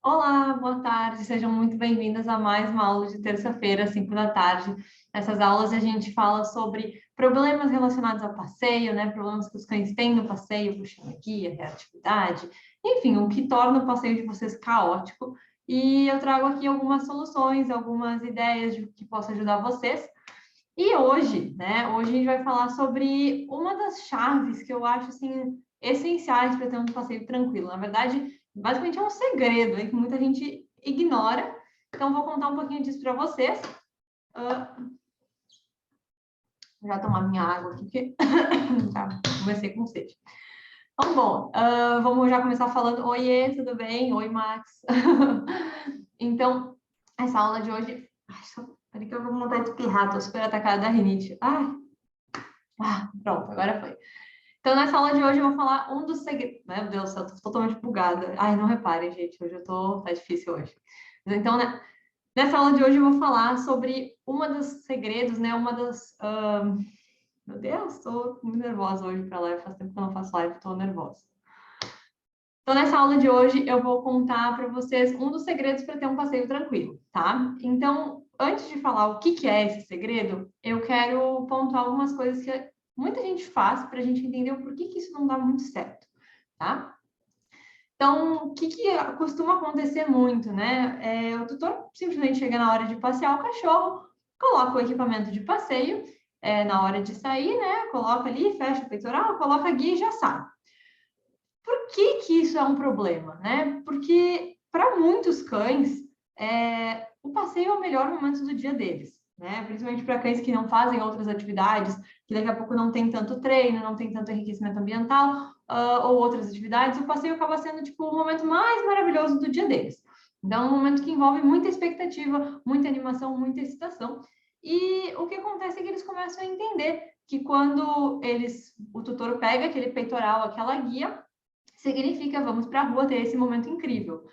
Olá, boa tarde, sejam muito bem-vindas a mais uma aula de terça-feira, às 5 da tarde. Nessas aulas a gente fala sobre problemas relacionados ao passeio, né? Problemas que os cães têm no passeio, puxando a guia, reatividade, enfim, o que torna o passeio de vocês caótico. E eu trago aqui algumas soluções, algumas ideias de que possa ajudar vocês. E hoje, né? Hoje a gente vai falar sobre uma das chaves que eu acho assim essenciais para ter um passeio tranquilo. Na verdade, basicamente é um segredo aí que muita gente ignora. Então, vou contar um pouquinho disso para vocês. Vou já tomar minha água aqui, porque tá, comecei com sede. Então, bom, vamos já começar falando. Oiê, tudo bem? Oi, Max. Então, essa aula de hoje. Ai, peraí que eu vou montar de espirrar, tô super atacada da rinite. Pronto, agora foi. Então, nessa aula de hoje, eu vou falar um dos segredos. Meu Deus, eu tô totalmente bugada. Ai, não reparem, gente, hoje eu tô. Tá difícil hoje. Então, né, nessa aula de hoje, eu vou falar sobre uma dos segredos, né? Uma das. Meu Deus, tô muito nervosa hoje para live. Faz tempo que eu não faço live, tô nervosa. Então, nessa aula de hoje, eu vou contar para vocês um dos segredos para ter um passeio tranquilo, tá? Então, antes de falar o que é esse segredo, eu quero pontuar algumas coisas que muita gente faz para a gente entender o porquê que isso não dá muito certo, tá? Então, o que costuma acontecer muito, né? O tutor simplesmente chega na hora de passear o cachorro, coloca o equipamento de passeio, na hora de sair, né? Coloca ali, fecha o peitoral, coloca a guia e já sai. Por que isso é um problema, né? Porque para muitos cães, o passeio é o melhor momento do dia deles, né? Principalmente para cães que não fazem outras atividades, que daqui a pouco não tem tanto treino, não tem tanto enriquecimento ambiental, ou outras atividades, o passeio acaba sendo tipo o momento mais maravilhoso do dia deles. Então, é um momento que envolve muita expectativa, muita animação, muita excitação. E o que acontece é que eles começam a entender que quando o tutor pega aquele peitoral, aquela guia, significa vamos para a rua ter esse momento incrível.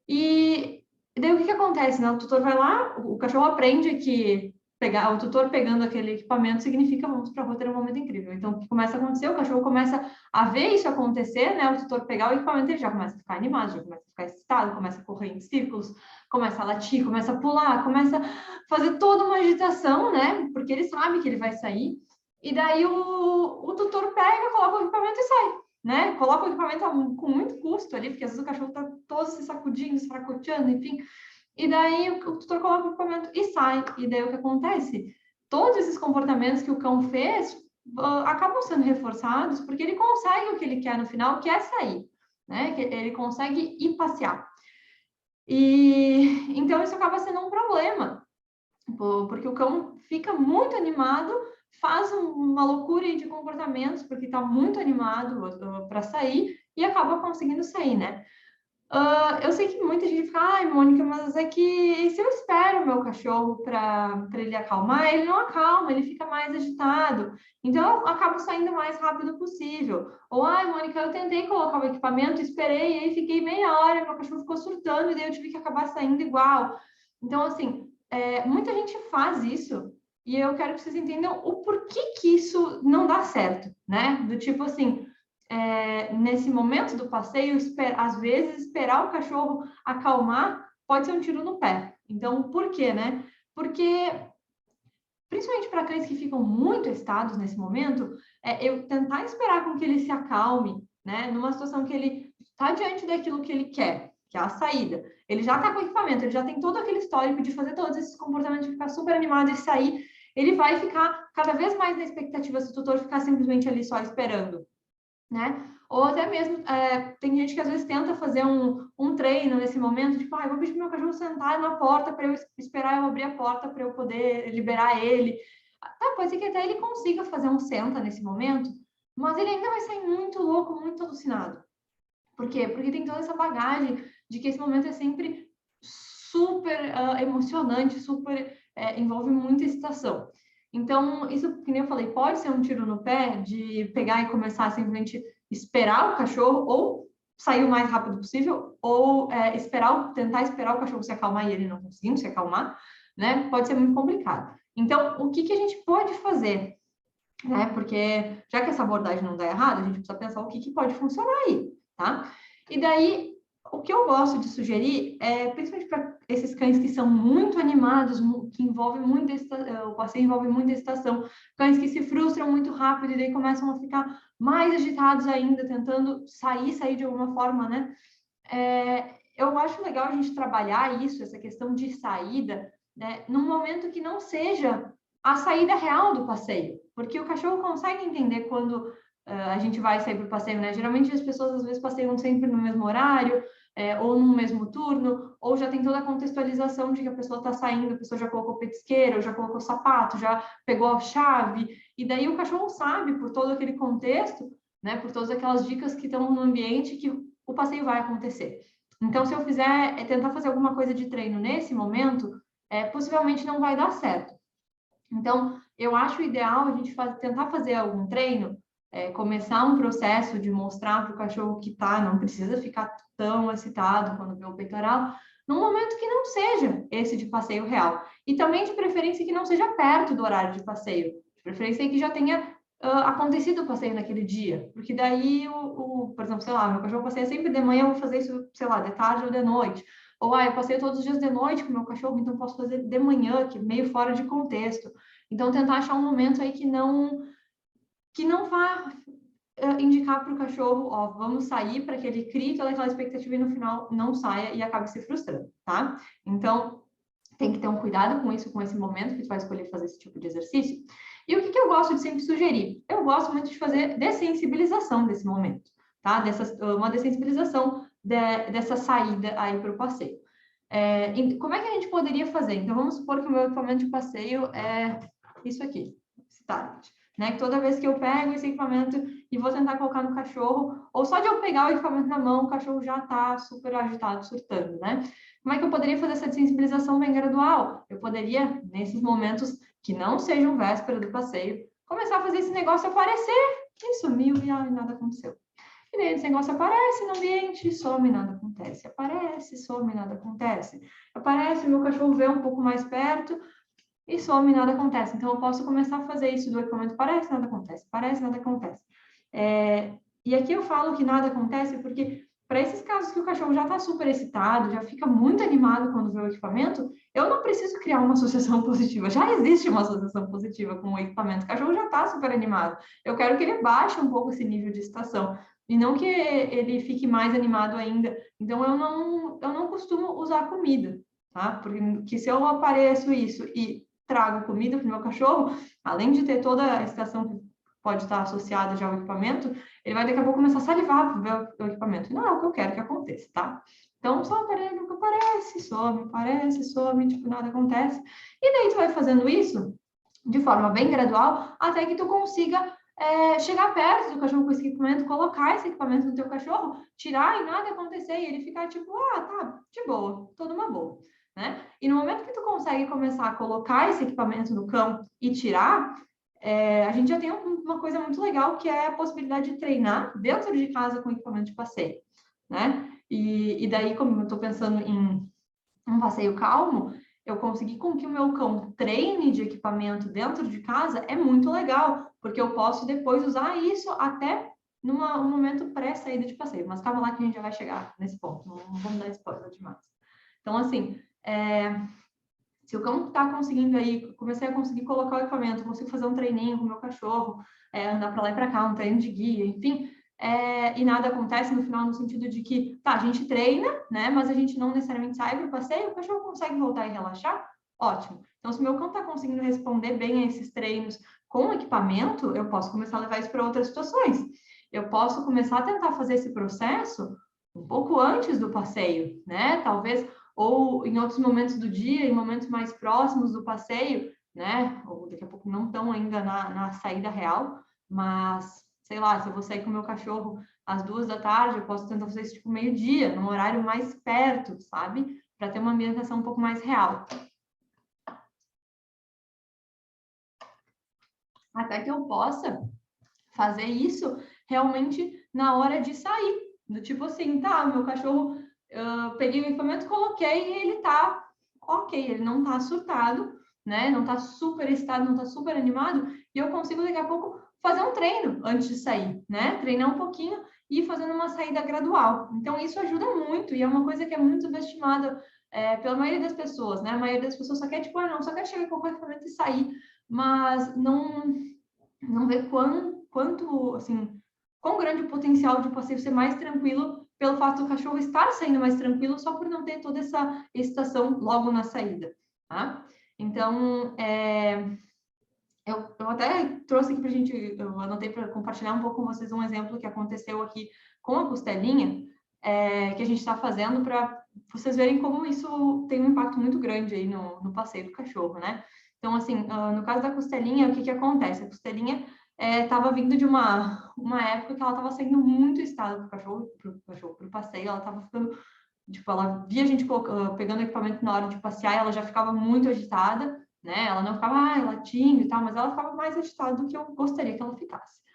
E daí o que acontece, né? O tutor vai lá, o cachorro aprende que o tutor pegando aquele equipamento significa vamos para a rua ter um momento incrível. Então, o que começa a acontecer? O cachorro começa a ver isso acontecer, né? O tutor pegar o equipamento, ele já começa a ficar animado, já começa a ficar excitado, começa a correr em círculos, começa a latir, começa a pular, começa a fazer toda uma agitação, né? Porque ele sabe que ele vai sair. E daí o tutor pega, coloca o equipamento e sai, né? Coloca o equipamento com muito custo ali, porque às vezes o cachorro está todo se sacudindo, se fracoteando, enfim. E daí o tutor coloca o equipamento e sai. E daí o que acontece? Todos esses comportamentos que o cão fez acabam sendo reforçados porque ele consegue o que ele quer no final, que é sair, né? Que ele consegue ir passear. E então isso acaba sendo um problema, porque o cão fica muito animado, faz uma loucura de comportamentos, porque está muito animado para sair e acaba conseguindo sair, né? Eu sei que muita gente fica, ai, Mônica, mas é que se eu espero o meu cachorro para ele acalmar, ele não acalma, ele fica mais agitado. Então, eu acabo saindo o mais rápido possível. Ou, ai, Mônica, eu tentei colocar o equipamento, esperei, e aí fiquei meia hora, meu cachorro ficou surtando, e daí eu tive que acabar saindo igual. Então, assim, muita gente faz isso, e eu quero que vocês entendam o porquê que isso não dá certo, né? Do tipo assim, nesse momento do passeio, às vezes esperar o cachorro acalmar pode ser um tiro no pé. Então, por quê, né? Porque, principalmente para cães que ficam muito excitados nesse momento, eu tentar esperar com que ele se acalme, né? Numa situação que ele está diante daquilo que ele quer, que é a saída. Ele já está com o equipamento, ele já tem todo aquele histórico de fazer todos esses comportamentos, de ficar super animado e sair. Ele vai ficar cada vez mais na expectativa se o tutor ficar simplesmente ali só esperando, né? Ou até mesmo, tem gente que às vezes tenta fazer um treino nesse momento, tipo, eu vou pedir pro meu cachorro sentar na porta para eu esperar eu abrir a porta para eu poder liberar ele. Pode ser que até ele consiga fazer um senta nesse momento, mas ele ainda vai sair muito louco, muito alucinado. Por quê? Porque tem toda essa bagagem de que esse momento é sempre super emocionante, super envolve muita excitação. Então, isso, que nem eu falei, pode ser um tiro no pé de pegar e começar a simplesmente esperar o cachorro ou sair o mais rápido possível, ou tentar esperar o cachorro se acalmar e ele não conseguindo se acalmar, né? Pode ser muito complicado. Então, o que a gente pode fazer, né? Porque já que essa abordagem não dá errado, a gente precisa pensar o que pode funcionar aí, tá? E daí, O que eu gosto de sugerir é, principalmente para esses cães que são muito animados, que envolvem muito, o passeio envolve muita excitação, cães que se frustram muito rápido e daí começam a ficar mais agitados ainda, tentando sair de alguma forma, né? Eu acho legal a gente trabalhar isso, essa questão de saída, né, num momento que não seja a saída real do passeio, porque o cachorro consegue entender quando a gente vai sair para o passeio, né? Geralmente as pessoas às vezes passeiam sempre no mesmo horário, ou no mesmo turno, ou já tem toda a contextualização de que a pessoa está saindo, a pessoa já colocou petisqueira, ou já colocou sapato, já pegou a chave, e daí o cachorro sabe, por todo aquele contexto, né, por todas aquelas dicas que estão no ambiente, que o passeio vai acontecer. Então, se eu tentar fazer alguma coisa de treino nesse momento, possivelmente não vai dar certo. Então, eu acho ideal a gente tentar fazer algum treino, começar um processo de mostrar para o cachorro que não precisa ficar tão excitado quando vê o peitoral, num momento que não seja esse de passeio real. E também, de preferência, que não seja perto do horário de passeio. De preferência que já tenha acontecido o passeio naquele dia. Porque daí, por exemplo, sei lá, meu cachorro passeia sempre de manhã, eu vou fazer isso, sei lá, de tarde ou de noite. Ou, eu passeio todos os dias de noite com o meu cachorro, então posso fazer de manhã, que é meio fora de contexto. Então, tentar achar um momento aí que não vá indicar para o cachorro, vamos sair, para que ele crie toda aquela expectativa e no final não saia e acabe se frustrando, tá? Então, tem que ter um cuidado com isso, com esse momento que tu vai escolher fazer esse tipo de exercício. E o que eu gosto de sempre sugerir? Eu gosto muito de fazer dessensibilização desse momento, tá? Uma dessensibilização dessa saída aí para o passeio. Como é que a gente poderia fazer? Então, vamos supor que o meu equipamento de passeio é isso aqui, esse target, né? Toda vez que eu pego esse equipamento e vou tentar colocar no cachorro, ou só de eu pegar o equipamento na mão, o cachorro já está super agitado, surtando, né? Como é que eu poderia fazer essa sensibilização bem gradual? Eu poderia, nesses momentos que não sejam véspera do passeio, começar a fazer esse negócio aparecer e sumiu e nada aconteceu. E daí esse negócio aparece no ambiente, some, nada acontece. Aparece, some, nada acontece. Aparece, meu cachorro vê um pouco mais perto e some, nada acontece. Então, eu posso começar a fazer isso do equipamento, parece, nada acontece, parece, nada acontece. E aqui eu falo que nada acontece porque, para esses casos que o cachorro já está super excitado, já fica muito animado quando vê o equipamento, eu não preciso criar uma associação positiva. Já existe uma associação positiva com o equipamento. O cachorro já está super animado. Eu quero que ele baixe um pouco esse nível de excitação e não que ele fique mais animado ainda. Então, eu não costumo usar comida, tá? Porque se eu apareço isso e trago comida para o meu cachorro, além de ter toda a excitação que pode estar associada já ao equipamento, ele vai daqui a pouco começar a salivar para ver o equipamento. Não é o que eu quero que aconteça, tá? Então, só aparelho que aparece, some, tipo, nada acontece. E daí tu vai fazendo isso de forma bem gradual, até que tu consiga chegar perto do cachorro com esse equipamento, colocar esse equipamento no teu cachorro, tirar e nada acontecer, e ele ficar tipo, tá, de boa, toda uma boa, né? E no momento que tu consegue começar a colocar esse equipamento no cão e tirar, a gente já tem uma coisa muito legal, que é a possibilidade de treinar dentro de casa com equipamento de passeio, né? E daí, como eu estou pensando em um passeio calmo, eu conseguir com que o meu cão treine de equipamento dentro de casa é muito legal, porque eu posso depois usar isso até um momento pré-saída de passeio. Mas calma lá que a gente já vai chegar nesse ponto, não vamos dar spoiler demais. Então, assim, se o cão está conseguindo aí, comecei a conseguir colocar o equipamento, consigo fazer um treininho com o meu cachorro, andar para lá e para cá, um treino de guia, enfim, e nada acontece no final, no sentido de que, a gente treina, né, mas a gente não necessariamente sai para o passeio, o cachorro consegue voltar e relaxar, ótimo. Então, se o meu cão está conseguindo responder bem a esses treinos com o equipamento, eu posso começar a levar isso para outras situações. Eu posso começar a tentar fazer esse processo um pouco antes do passeio, né, talvez ou em outros momentos do dia, em momentos mais próximos do passeio, né? Ou daqui a pouco não estão ainda na saída real, mas, sei lá, se eu vou sair com o meu cachorro às 2 da tarde, eu posso tentar fazer isso tipo meio-dia, num horário mais perto, sabe? Para ter uma ambientação um pouco mais real. Até que eu possa fazer isso realmente na hora de sair. Do tipo assim, meu cachorro, peguei o equipamento, coloquei e ele tá ok, ele não tá surtado, né? Não tá super excitado, não tá super animado, e eu consigo daqui a pouco fazer um treino antes de sair, né? Treinar um pouquinho e ir fazendo uma saída gradual. Então, isso ajuda muito e é uma coisa que é muito subestimada pela maioria das pessoas, né? A maioria das pessoas só quer, tipo, não, só quer chegar com o equipamento e sair, mas não vê quanto, assim, quão grande o potencial de o passeio ser mais tranquilo pelo fato do cachorro estar saindo mais tranquilo só por não ter toda essa excitação logo na saída, tá? Então, eu até trouxe aqui para a gente, eu anotei para compartilhar um pouco com vocês um exemplo que aconteceu aqui com a costelinha, que a gente está fazendo para vocês verem como isso tem um impacto muito grande aí no passeio do cachorro, né? Então, assim, no caso da costelinha, o que acontece? A costelinha estava vindo de uma época que ela estava saindo muito excitada para o passeio, ela estava ficando, tipo, ela via a gente pegando equipamento na hora de passear, ela já ficava muito agitada, né? Ela não ficava latindo e tal, mas ela ficava mais agitada do que eu gostaria que ela ficasse.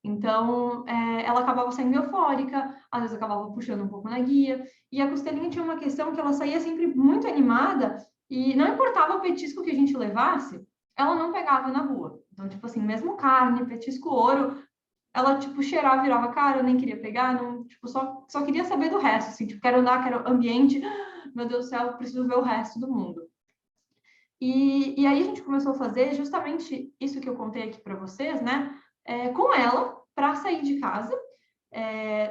Então, ela acabava saindo eufórica, às vezes acabava puxando um pouco na guia, e a costelinha tinha uma questão que ela saía sempre muito animada, e não importava o petisco que a gente levasse, ela não pegava na rua. Então, tipo assim, mesmo carne, petisco ouro, ela, tipo, cheirava, virava cara, eu nem queria pegar, não, tipo, só queria saber do resto, assim, tipo, quero andar, quero ambiente, meu Deus do céu, preciso ver o resto do mundo. E aí a gente começou a fazer justamente isso que eu contei aqui para vocês, né? Com ela, para sair de casa.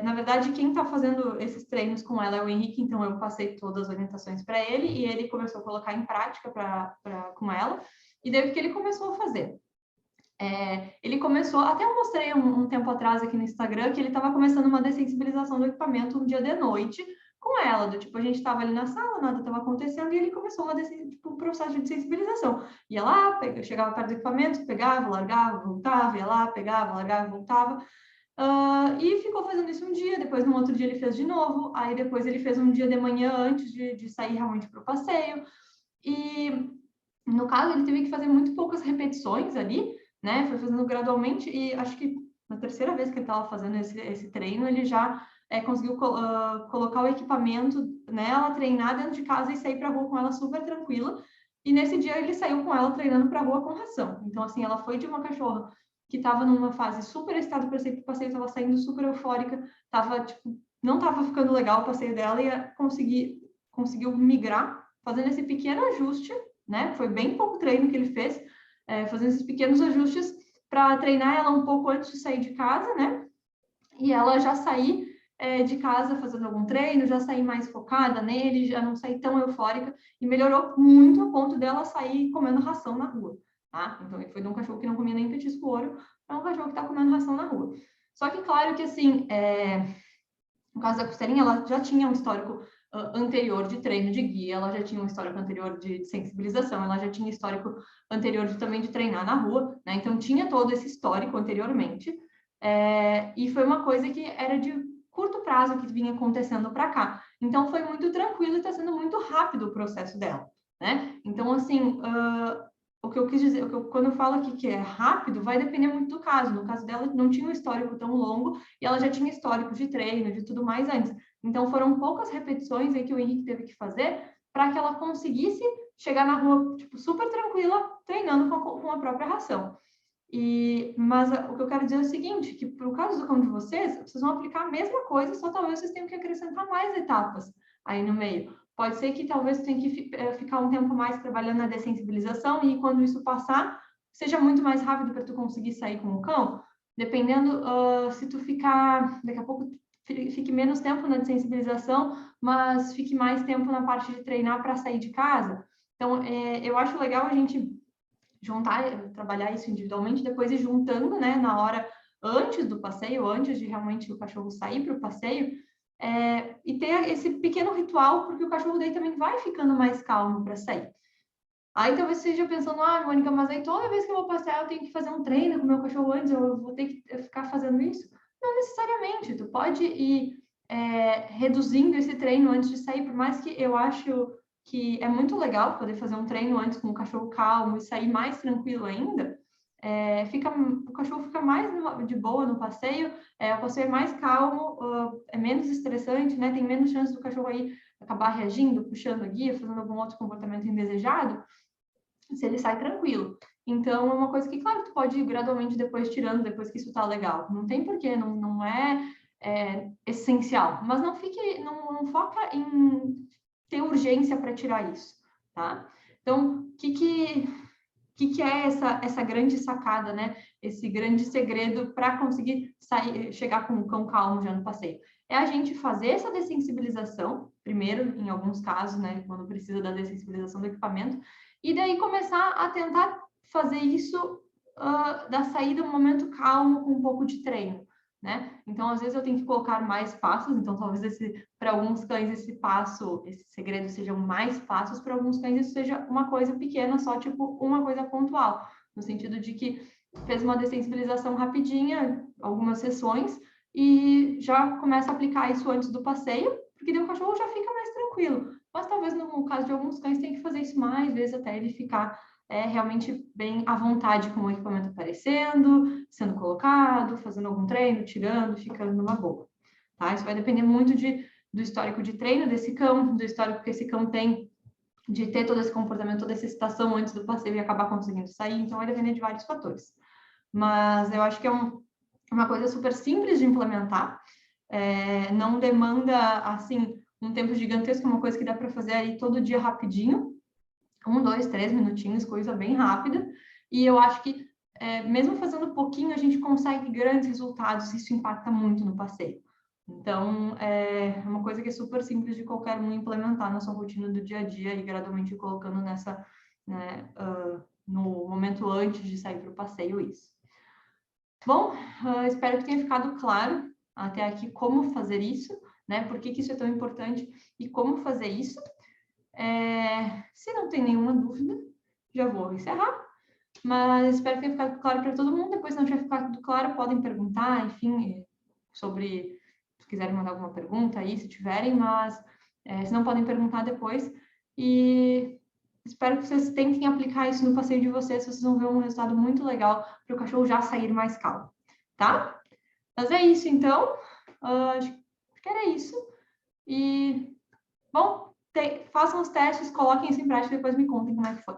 Na verdade, quem está fazendo esses treinos com ela é o Henrique, então eu passei todas as orientações para ele e ele começou a colocar em prática com ela. E daí o que ele começou a fazer? Ele começou, até eu mostrei um tempo atrás aqui no Instagram, que ele estava começando uma dessensibilização do equipamento um dia de noite com ela, do tipo, a gente estava ali na sala, nada estava acontecendo, e ele começou um processo de sensibilização. Ia lá, chegava perto do equipamento, pegava, largava, voltava, ia lá, pegava, largava, voltava. E ficou fazendo isso um dia, depois no outro dia ele fez de novo, aí depois ele fez um dia de manhã antes de sair realmente para o passeio. E no caso, ele teve que fazer muito poucas repetições ali, né? Foi fazendo gradualmente e acho que na terceira vez que ele estava fazendo esse treino, ele já conseguiu colocar o equipamento nela, treinar dentro de casa e sair para a rua com ela super tranquila. E nesse dia ele saiu com ela treinando para a rua com ração. Então, assim, ela foi de uma cachorra que estava numa fase super excitada para sair para o passeio, estava saindo super eufórica, tipo, não estava ficando legal o passeio dela e conseguiu migrar, fazendo esse pequeno ajuste, né? Foi bem pouco treino que ele fez, fazendo esses pequenos ajustes para treinar ela um pouco antes de sair de casa, né? E ela já sair de casa fazendo algum treino, já sair mais focada nele, já não sair tão eufórica, e melhorou muito a ponto dela sair comendo ração na rua, tá? Então, ele foi de um cachorro que não comia nem petisco ouro para um cachorro que está comendo ração na rua. Só que, claro que, assim, no caso da costelinha, ela já tinha um histórico anterior de treino de guia, ela já tinha um histórico anterior de sensibilização, ela já tinha histórico anterior também de treinar na rua, né? Então, tinha todo esse histórico anteriormente, e foi uma coisa que era de curto prazo que vinha acontecendo para cá. Então, foi muito tranquilo e está sendo muito rápido o processo dela, né? Então, assim, o que eu quis dizer, quando eu falo aqui que é rápido, vai depender muito do caso. No caso dela, não tinha um histórico tão longo e ela já tinha histórico de treino, de tudo mais antes. Então, foram poucas repetições aí que o Henrique teve que fazer para que ela conseguisse chegar na rua, tipo, super tranquila, treinando com a própria ração. Mas o que eu quero dizer é o seguinte, que para o caso do cão de vocês vão aplicar a mesma coisa, só talvez vocês tenham que acrescentar mais etapas aí no meio. Pode ser que talvez tenha que ficar um tempo mais trabalhando na dessensibilização e quando isso passar, seja muito mais rápido para tu conseguir sair com o cão, dependendo se tu ficar, daqui a pouco fique menos tempo na dessensibilização, mas fique mais tempo na parte de treinar para sair de casa. Então, eu acho legal a gente juntar, trabalhar isso individualmente, depois ir juntando, né, na hora antes do passeio, antes de realmente o cachorro sair para o passeio, e ter esse pequeno ritual, porque o cachorro daí também vai ficando mais calmo para sair. Aí talvez você esteja pensando, Mônica, mas aí toda vez que eu vou passear eu tenho que fazer um treino com o meu cachorro antes, eu vou ter que ficar fazendo isso? Não necessariamente, tu pode ir reduzindo esse treino antes de sair, por mais que eu acho que é muito legal poder fazer um treino antes com o cachorro calmo e sair mais tranquilo ainda, o cachorro fica mais de boa no passeio, o passeio é mais calmo, é menos estressante, né? Tem menos chance do cachorro aí acabar reagindo, puxando a guia, fazendo algum outro comportamento indesejado, se ele sai tranquilo. Então, é uma coisa que, claro, tu pode ir gradualmente depois tirando, depois que isso tá legal. Não tem porquê, não é essencial, mas não foca em ter urgência para tirar isso, tá? Então, o que é essa grande sacada, né? Esse grande segredo para conseguir chegar com o cão calmo já no passeio? É a gente fazer essa dessensibilização, primeiro, em alguns casos, né? Quando precisa da dessensibilização do equipamento, e daí começar a tentar fazer isso da saída um momento calmo, com um pouco de treino, né? Então, às vezes eu tenho que colocar mais passos, então talvez para alguns cães esse segredo sejam mais passos, para alguns cães isso seja uma coisa pequena, só tipo uma coisa pontual, no sentido de que fez uma dessensibilização rapidinha, algumas sessões, e já começa a aplicar isso antes do passeio, porque daí o cachorro já fica mais tranquilo. Mas talvez no caso de alguns cães tem que fazer isso mais vezes até ele ficar realmente bem à vontade com o equipamento aparecendo, sendo colocado, fazendo algum treino, tirando, ficando numa boa. Tá? Isso vai depender muito do histórico de treino desse cão, do histórico que esse cão tem de ter todo esse comportamento, toda essa excitação antes do passeio e acabar conseguindo sair, então vai depender de vários fatores. Mas eu acho que é uma coisa super simples de implementar, não demanda, assim, um tempo gigantesco, uma coisa que dá para fazer aí todo dia rapidinho, 1, 2, 3 minutinhos, coisa bem rápida, e eu acho que mesmo fazendo pouquinho, a gente consegue grandes resultados, isso impacta muito no passeio. Então, é uma coisa que é super simples de qualquer um implementar na sua rotina do dia a dia e gradualmente colocando nessa, né, no momento antes de sair para o passeio isso. Bom, espero que tenha ficado claro até aqui como fazer isso, né? Por que isso é tão importante e como fazer isso. Se não tem nenhuma dúvida, já vou encerrar, mas espero que tenha ficado claro para todo mundo. Depois, se não tiver ficado claro, podem perguntar, enfim, se quiserem mandar alguma pergunta aí, se tiverem, mas se não, podem perguntar depois. E espero que vocês tentem aplicar isso no passeio de vocês vão ver um resultado muito legal para o cachorro já sair mais calmo, tá? Mas é isso, então. Acho que era isso. E, bom, façam os testes, coloquem isso em prática e depois me contem como é que foi.